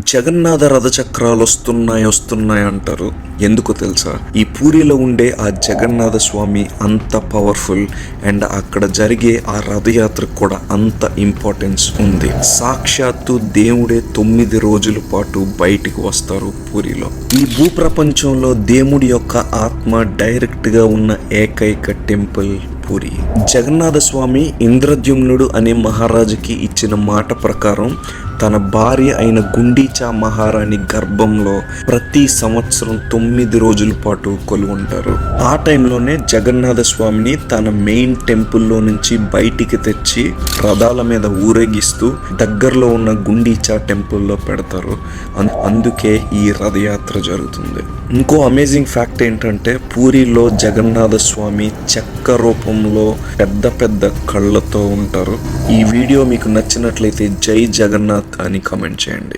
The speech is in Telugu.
జగన్నాథ రథచక్రాలు వస్తున్నాయి అంటారు. ఎందుకో తెలుసా? ఈ పూరిలో ఉండే ఆ జగన్నాథ స్వామి అంత పవర్ఫుల్ అండ్ అక్కడ జరిగే ఆ రథయాత్రకు కూడా అంత ఇంపార్టెన్స్ ఉంది. సాక్షాత్తు దేవుడే 9 రోజుల పాటు బయటికి వస్తారు పూరిలో. ఈ భూప్రపంచంలో దేవుడి యొక్క ఆత్మ డైరెక్ట్ గా ఉన్న ఏకైక టెంపుల్ పూరి. జగన్నాథ స్వామి ఇంద్రద్యుమ్నుడు అనే మహారాజుకి ఇచ్చిన మాట ప్రకారం తన భార్య అయిన గుండీచా మహారాణి గర్భంలో ప్రతి సంవత్సరం 9 రోజుల పాటు కొలువుంటారు. ఆ టైంలోనే జగన్నాథ స్వామిని తన మెయిన్ టెంపుల్లో నుంచి బయటికి తెచ్చి రథాల మీద ఊరేగిస్తూ దగ్గరలో ఉన్న గుండీచా టెంపుల్లో పెడతారు. అందుకే ఈ రథయాత్ర జరుగుతుంది. ఇంకో అమేజింగ్ ఫ్యాక్ట్ ఏంటంటే పూరిలో జగన్నాథ స్వామి చెక్క రూపంలో పెద్ద పెద్ద కళ్ళతో ఉంటారు. ఈ వీడియో మీకు నచ్చినట్లయితే జై జగన్నాథ్ అని కామెంట్ చేయండి.